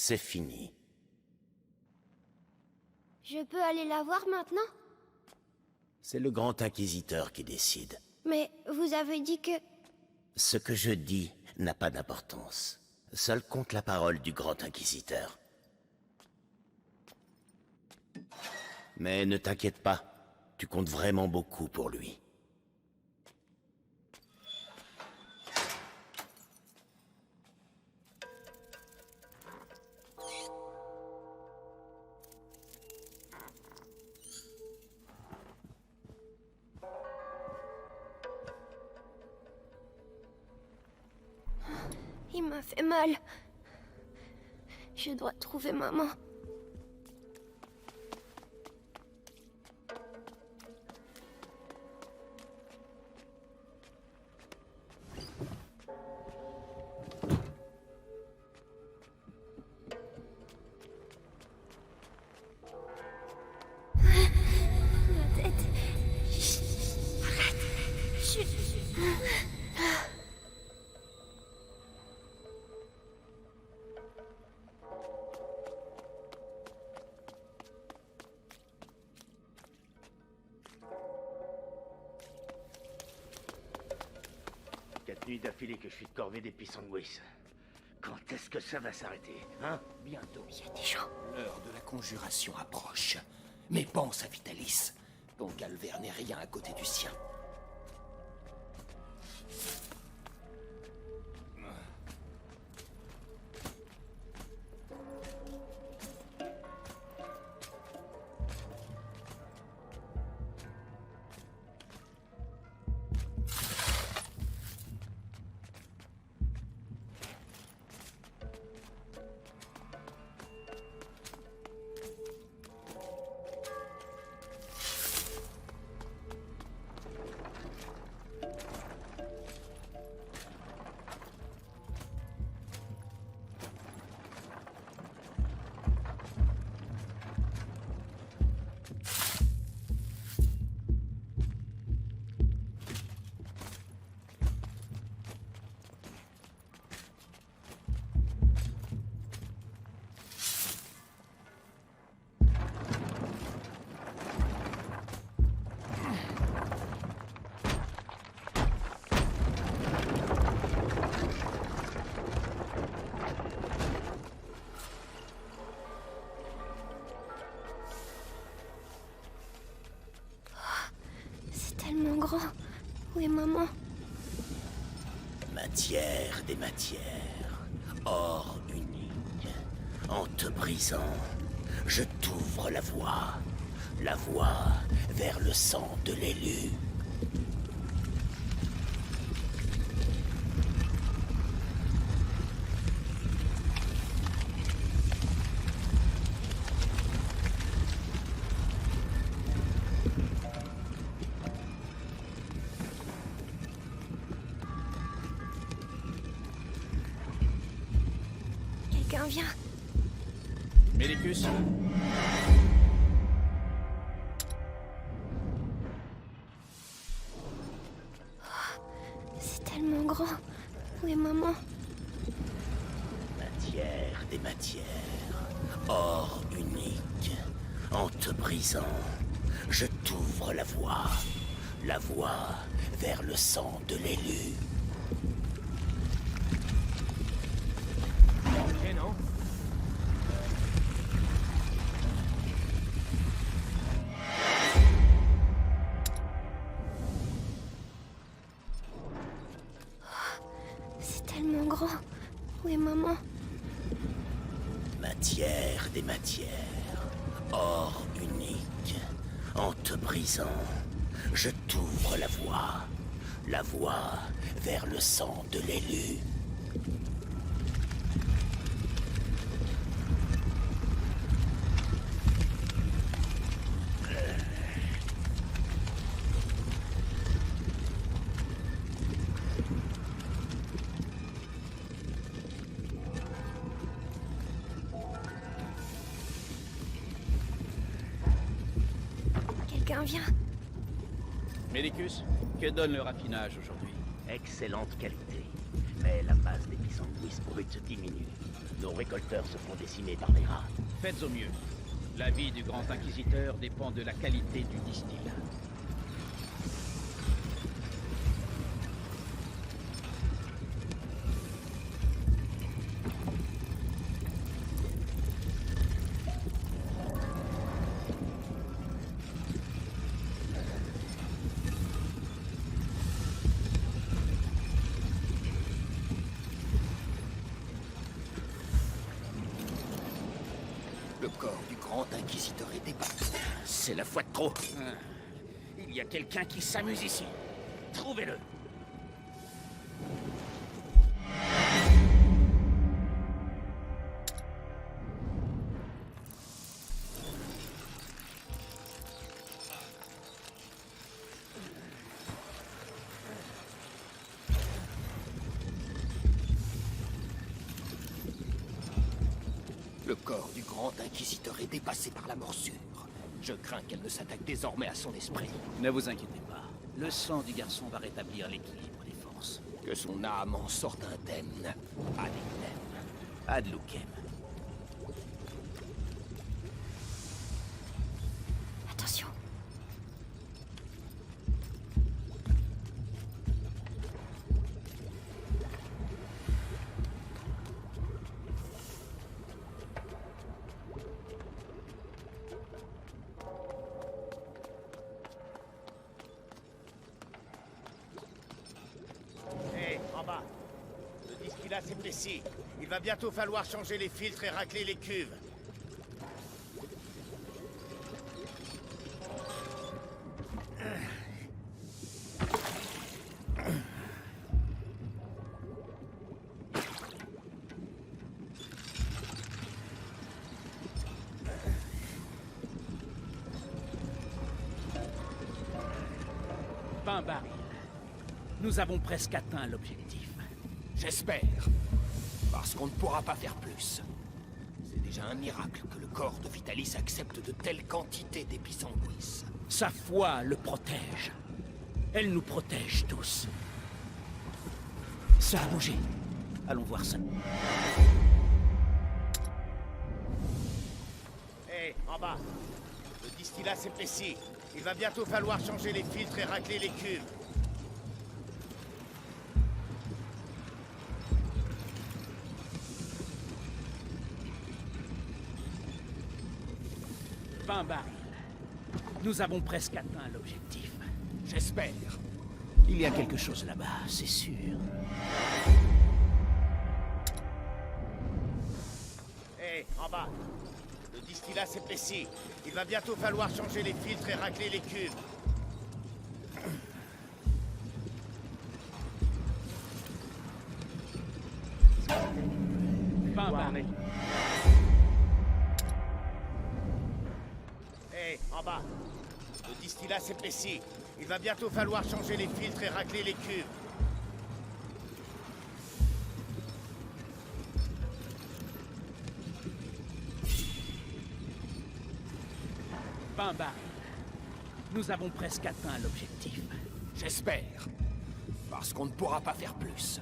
c'est fini. Je peux aller la voir maintenant? C'est le Grand Inquisiteur qui décide. Mais vous avez dit que... Ce que je dis n'a pas d'importance. Seule compte la parole du Grand Inquisiteur. Mais ne t'inquiète pas, tu comptes vraiment beaucoup pour lui. Il m'a fait mal. Je dois trouver maman. Ma tête. Chut. Arrête. Chut. Quatre nuits d'affilée que je suis de corvée des Pissangwis. Quand est-ce que ça va s'arrêter, hein? Bientôt. Il y a des gens. L'heure de la conjuration approche. Mais pense à Vitalis. Ton calvaire n'est rien à côté du sien. Tellement grand. Où est maman? Matière des matières, or unique. En te brisant, je t'ouvre la voie vers le sang de l'élu. Quelqu'un vient. Médicus? C'est tellement grand. Où est maman? Matière des matières, or unique. En te brisant, je t'ouvre la voie vers le sang de l'élu. Eh non? C'est tellement grand. Où est maman? Matière des matières, or unique. En te brisant, je t'ouvre la voie vers le sang de l'élu. Quelqu'un vient. Médicus, que donne le raffinage aujourd'hui? Excellente qualité. Mais la masse des pissenguis bruts diminue. Nos récolteurs se font décimer par les rats. Faites au mieux. La vie du Grand Inquisiteur dépend de la qualité du distillat. Le corps du grand inquisiteur est dépassé. C'est la fois de trop. Il y a quelqu'un qui s'amuse ici. Trouvez-le. Le corps du grand inquisiteur est dépassé par la morsure. Je crains qu'elle ne s'attaque désormais à son esprit. Ne vous inquiétez pas. Le sang du garçon va rétablir l'équilibre des forces. Que son âme en sorte indemne. Ad ignem. Ad lucem. Attention. Hé, en bas. Le distillat s'épaissit. Il va bientôt falloir changer les filtres et racler les cuves. Pain baril. Nous avons presque atteint l'objectif. J'espère. Parce qu'on ne pourra pas faire plus. C'est déjà un miracle que le corps de Vitalis accepte de telles quantités d'épisanguis. Sa foi le protège. Elle nous protège tous. Ça a bougé. Allons voir ça. Hé, en bas. Le distillat s'épaissit. Il va bientôt falloir changer les filtres et racler les cuves. Pain baril. Nous avons presque atteint l'objectif. J'espère. Il y a quelque chose là-bas, c'est sûr. Hé, en bas. Le distillat s'épaissit. Il va bientôt falloir changer les filtres et racler les cuves. Pain baril. Hé, en bas. Le distillat s'épaissit. Il va bientôt falloir changer les filtres et racler les cuves. Pain baril. Nous avons presque atteint l'objectif. J'espère. Parce qu'on ne pourra pas faire plus.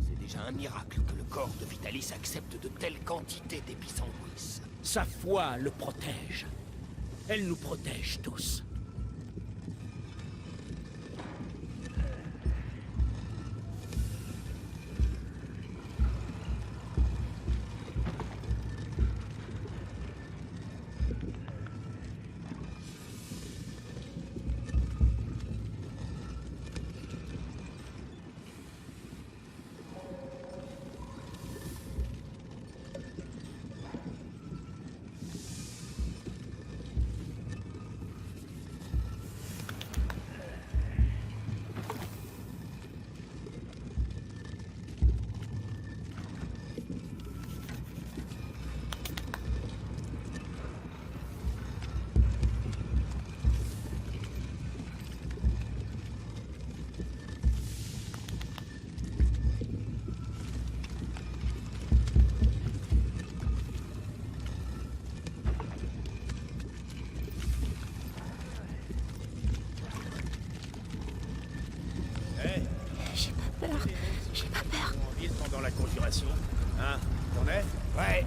C'est déjà un miracle que le corps de Vitalis accepte de telles quantités d'épisanguis. Sa foi le protège. Elle nous protège tous. dans la conjuration? Hein? T'en es? Ouais,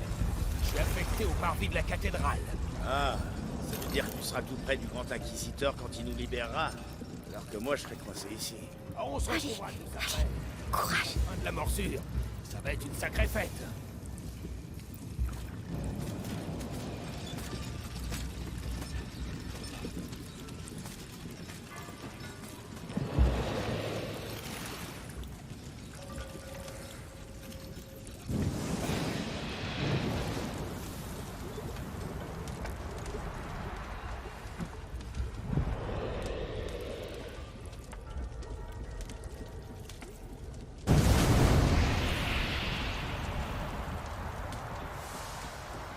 je suis affecté au parvis de la cathédrale. Ah, ça veut dire que tu seras tout près du Grand Inquisiteur quand il nous libérera. Alors que moi, je serai coincé ici. Ah, on se retrouvera juste après. Courage. Fin de la morsure. Ça va être une sacrée fête.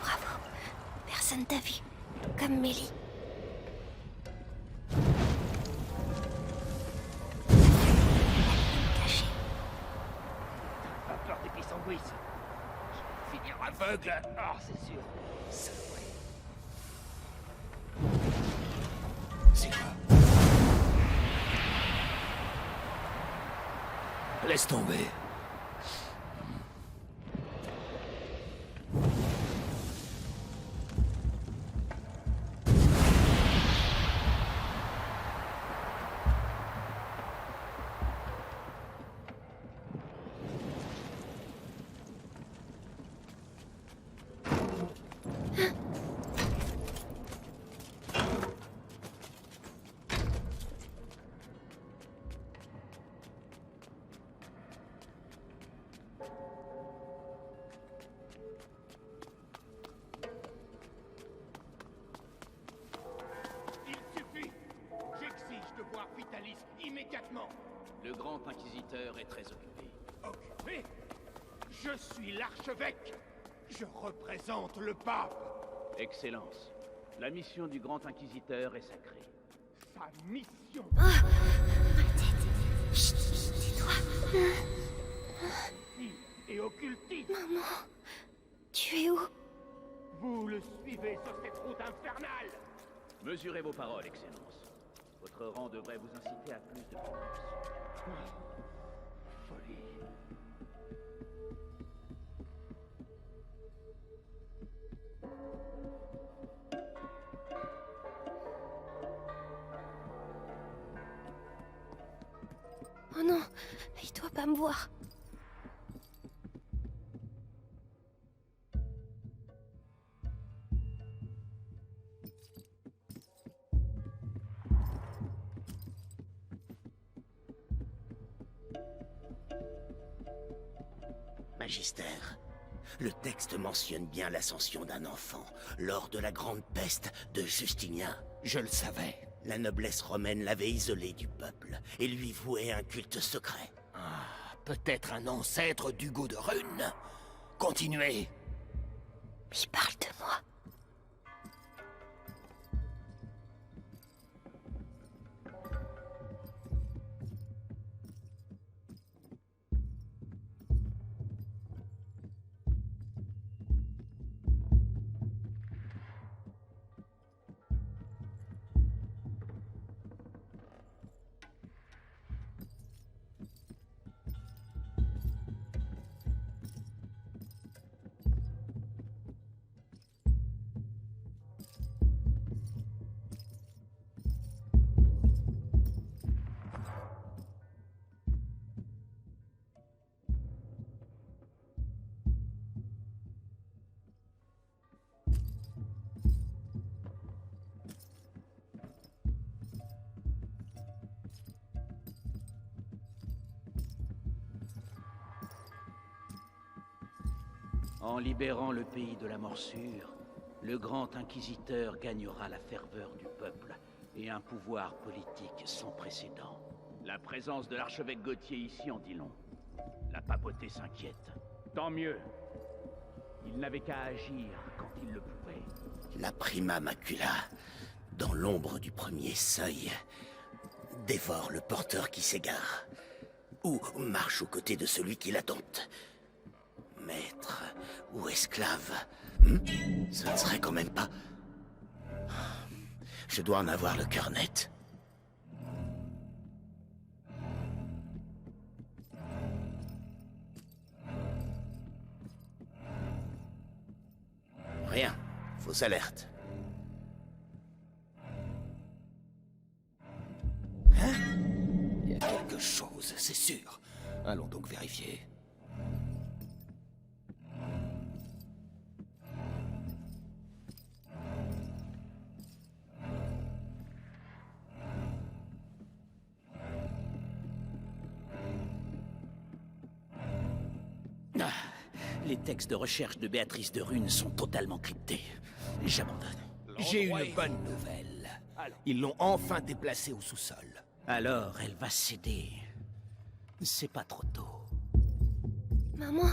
Bravo. Personne t'a vu. Comme Mélie. Caché. Pas peur des pissenguis. Je vais finir aveugle. Ah, c'est sûr. Saloperie. C'est quoi? Laisse tomber. Il suffit. J'exige de voir Vitalis immédiatement. Le grand inquisiteur est très occupé. Occupé? Je suis l'archevêque. Je représente le pape. Excellence, la mission du grand inquisiteur est sacrée. Sa mission. Ma tête. Chut, tais-toi. Et occultiste. Maman. Tu es où? Vous le suivez sur cette route infernale. Mesurez vos paroles, Excellence. Votre rang devrait vous inciter à plus de prudence. Folie. Oh non, il doit pas me voir. Magistère, le texte mentionne bien l'ascension d'un enfant lors de la grande peste de Justinien. Je le savais. La noblesse romaine l'avait isolé du peuple et lui vouait un culte secret. Peut-être un ancêtre d'Hugo de Rune. Continuez. Il parle de moi. En libérant le pays de la morsure, le grand inquisiteur gagnera la ferveur du peuple et un pouvoir politique sans précédent. La présence de l'archevêque Gauthier ici en dit long. La papauté s'inquiète. Tant mieux. Il n'avait qu'à agir quand il le pouvait. La prima macula, dans l'ombre du premier seuil, dévore le porteur qui s'égare, ou marche aux côtés de celui qui l'attente. Maître ou esclave, ce ne serait quand même pas... Je dois en avoir le cœur net. Fausse alerte. Il y a quelque chose, c'est sûr. Allons donc vérifier. Ah, les textes de recherche de Béatrice de Rune sont totalement cryptés. J'abandonne. J'ai une bonne nouvelle. Ils l'ont enfin déplacée au sous-sol. Alors, elle va céder. C'est pas trop tôt. Maman?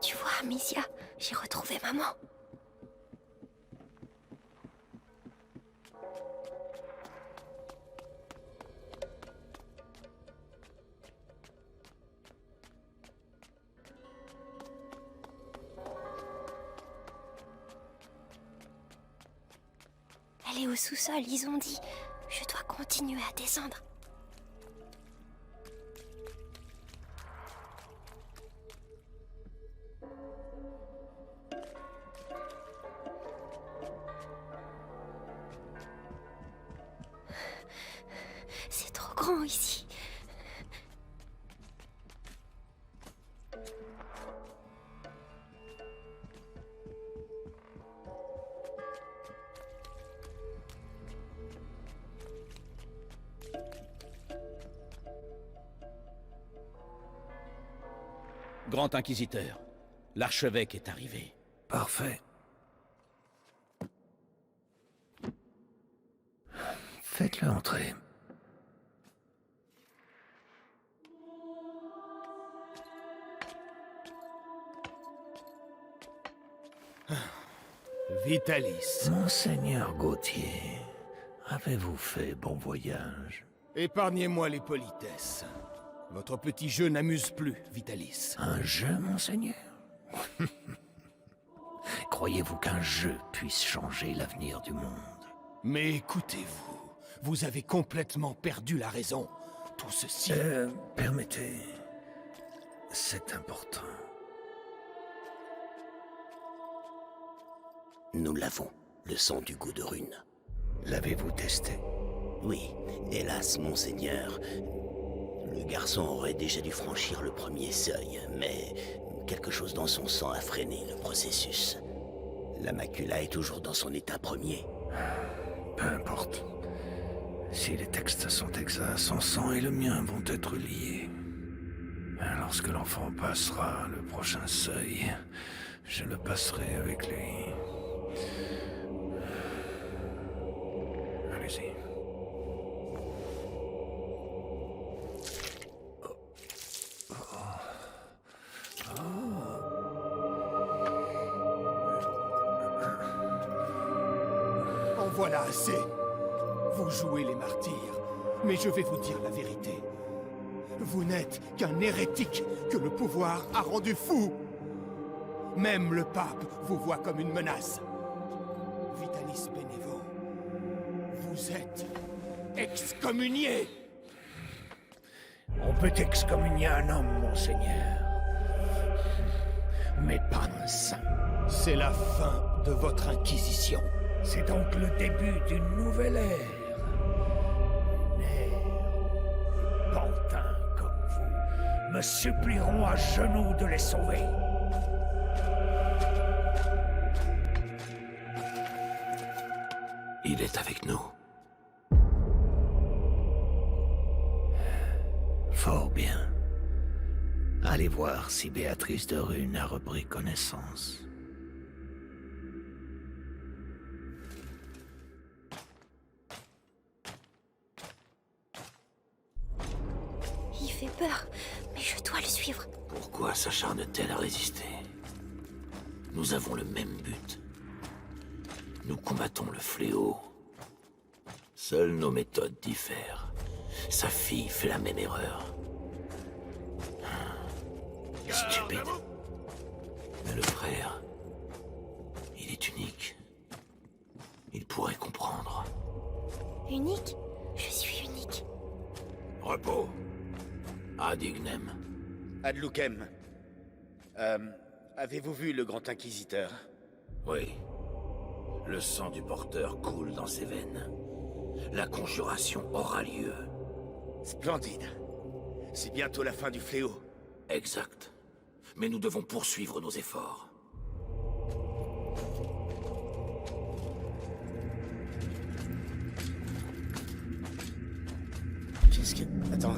Tu vois, Amicia, j'ai retrouvé maman. Elle est au sous-sol, ils ont dit. Je dois continuer à descendre. C'est trop grand ici. Grand Inquisiteur, l'archevêque est arrivé. Parfait. Faites-le entrer. Vitalis. Monseigneur Gauthier, avez-vous fait bon voyage? Épargnez-moi les politesses. Votre petit jeu n'amuse plus, Vitalis. Un jeu, monseigneur? Croyez-vous qu'un jeu puisse changer l'avenir du monde? Mais écoutez-vous, vous avez complètement perdu la raison. Tout ceci... Permettez... C'est important. Nous l'avons, le sang du goût de Rune. L'avez-vous testé? Oui, hélas, monseigneur. Le garçon aurait déjà dû franchir le premier seuil, mais quelque chose dans son sang a freiné le processus. La macula est toujours dans son état premier. Peu importe. Si les textes sont exacts, son sang et le mien vont être liés. Lorsque l'enfant passera le prochain seuil, je le passerai avec lui. Allez-y. En voilà assez. Vous jouez les martyrs, mais je vais vous dire la vérité. Vous n'êtes qu'un hérétique que le pouvoir a rendu fou. Même le pape vous voit comme une menace. Vitalis Bénévent, vous êtes excommunié. On peut excommunier un homme, monseigneur. Mais pas un saint. C'est la fin de votre inquisition. C'est donc le début d'une nouvelle ère. Une ère où les pantins comme vous me supplieront à genoux de les sauver. Il est avec nous. Fort bien. Allez voir si Béatrice de Rune a repris connaissance. peur, mais je dois le suivre. Pourquoi s'acharne-t-elle à résister? Nous avons le même but. Nous combattons le fléau. Seules nos méthodes diffèrent. Sa fille fait la même erreur. Stupide. Mais le frère, il est unique. Il pourrait comprendre. Unique? Je suis unique. Repos. Adignem. Adlukem. Avez-vous vu le Grand Inquisiteur? Oui. Le sang du porteur coule dans ses veines. La conjuration aura lieu. Splendide. C'est bientôt la fin du fléau. Exact. Mais nous devons poursuivre nos efforts. Qu'est-ce que... Attends...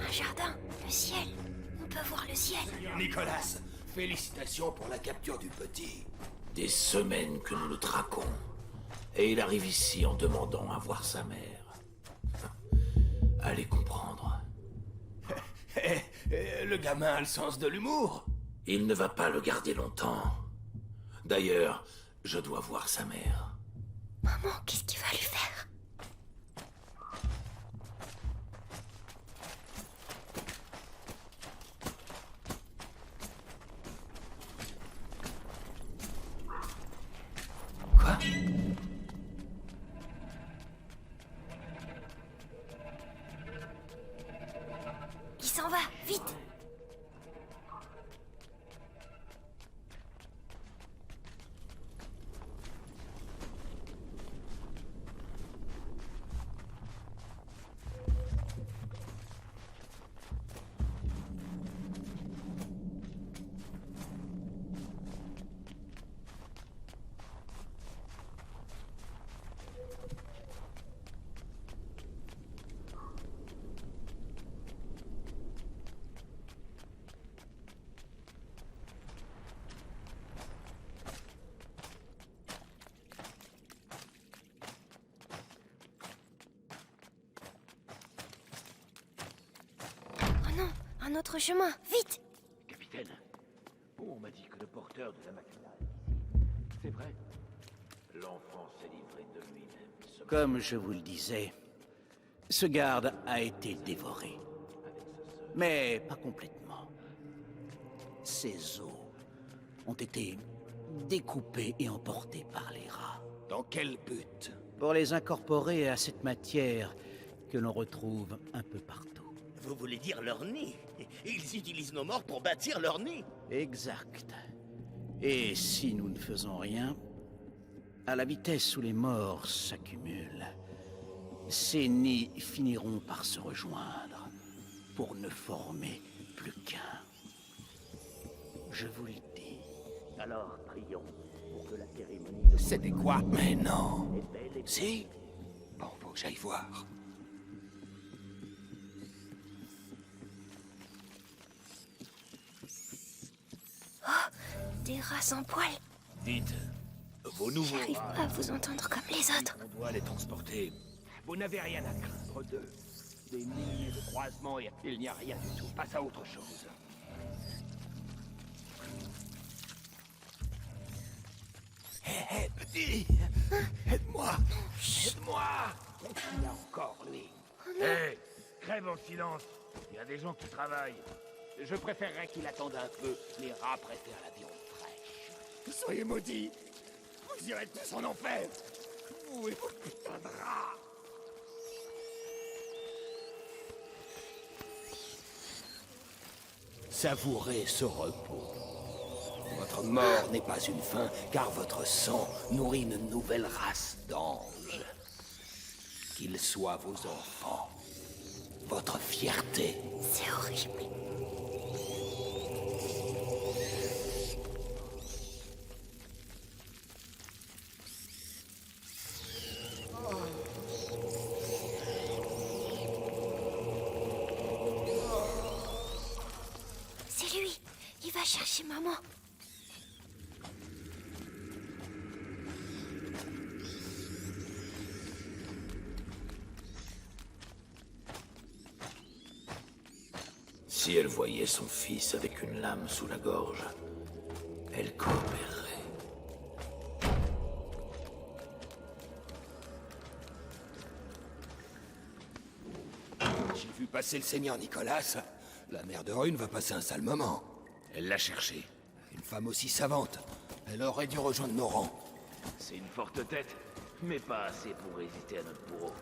Un jardin, le ciel. On peut voir le ciel. Nicolas, félicitations pour la capture du petit. Des semaines que nous le traquons. Et il arrive ici en demandant à voir sa mère. Allez comprendre. Le gamin a le sens de l'humour. Il ne va pas le garder longtemps. D'ailleurs, je dois voir sa mère. Maman, qu'est-ce qu'il va lui faire? Quoi? Il s'en va, vite! Oh non, un autre chemin, vite! Capitaine, on m'a dit que le porteur de la machina est ici. C'est vrai? L'enfant s'est livré de lui-même. Comme je vous le disais, ce garde a été dévoré. Mais pas complètement. Ses os ont été découpés et emportés par les rats. Dans quel but? Pour les incorporer à cette matière que l'on retrouve un peu partout. Vous voulez dire leur nid? Ils utilisent nos morts pour bâtir leur nid? Exact. Et si nous ne faisons rien, à la vitesse où les morts s'accumulent, ces nids finiront par se rejoindre pour ne former plus qu'un. Je vous le dis. Alors, prions pour que la cérémonie de... C'était quoi? Mais non. est belle et... Si? Bon, faut que j'aille voir. Des rats sans poils. Dites, vos nouveaux J'arrive rats, pas à vous entendre comme les autres. on doit les transporter. Vous n'avez rien à craindre d'eux. Des milliers de croisements et il n'y a rien du tout. Passe à autre chose. Hé, petit! Aide-moi! Aide-moi! Il y a encore lui. Hé, crève en silence. Il y a des gens qui travaillent. Je préférerais qu'il attende un peu. Les rats préfèrent la viande fraîche. Soyez maudits! Vous irez tous en enfer! Vous et vos putains de rats! Savourez ce repos. Votre mort n'est pas une fin, car votre sang nourrit une nouvelle race d'anges. qu'ils soient vos enfants. Votre fierté. C'est horrible. C'est lui. Il va chercher maman. Si elle voyait son fils avec une lame sous la gorge, elle coopérerait. J'ai vu passer le seigneur Nicolas. La mère de Rune va passer un sale moment. Elle l'a cherché. Une femme aussi savante. Elle aurait dû rejoindre nos rangs. C'est une forte tête, mais pas assez pour résister à notre bourreau.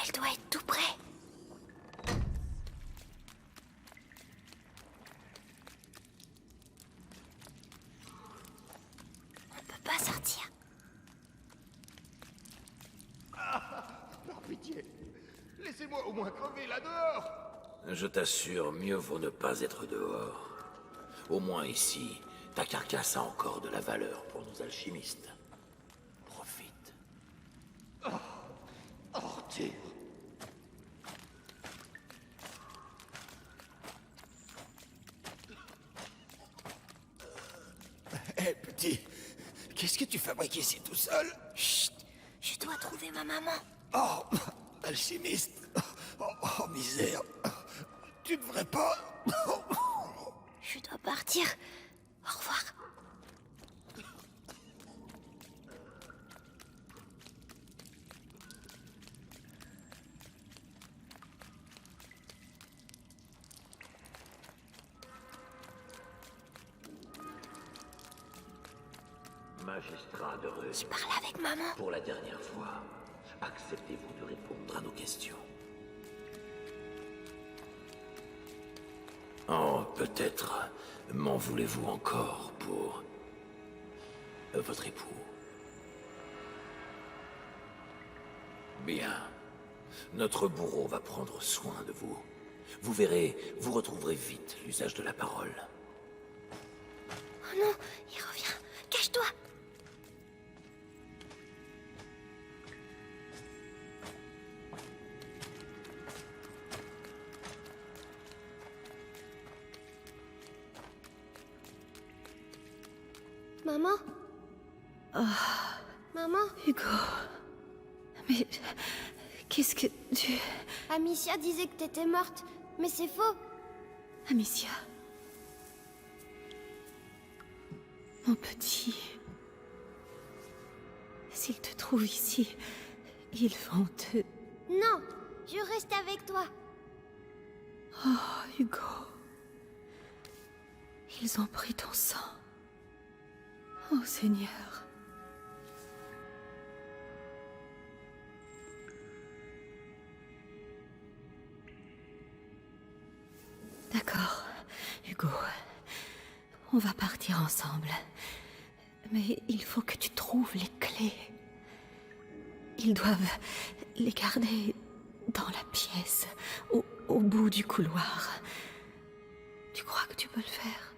Elle doit être tout près. On peut pas sortir. Par pitié, laissez-moi au moins crever là dehors. Je t'assure, mieux vaut ne pas être dehors. Au moins ici, ta carcasse a encore de la valeur pour nos alchimistes. Profite. Arthur. Hé, petit, qu'est-ce que tu fabriques ici tout seul? Chut. Je dois trouver ma maman. Oh, alchimiste. Oh, misère. Tu devrais pas... Je dois partir. Au revoir. Magistrat de Rune, Je parle avec maman. pour la dernière fois, acceptez-vous de répondre à nos questions? Oh, peut-être m'en voulez-vous encore pour votre époux? Bien. Notre bourreau va prendre soin de vous. Vous verrez, vous retrouverez vite l'usage de la parole. Oh non, il revient. Cache-toi. Maman? Maman? Hugo. Mais... qu'est-ce que tu... Amicia disait que t'étais morte, mais c'est faux. Amicia. Mon petit... S'ils te trouvent ici, ils vont te... Non, je reste avec toi. Oh, Hugo. Ils ont pris ton sang. Oh, Seigneur. D'accord, Hugo. On va partir ensemble. Mais il faut que tu trouves les clés. Ils doivent les garder dans la pièce, au bout du couloir. Tu crois que tu peux le faire?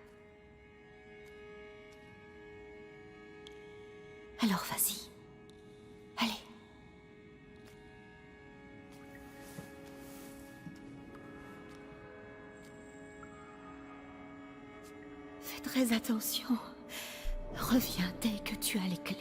Alors vas-y. Allez. Fais très attention. Reviens dès que tu as les clés.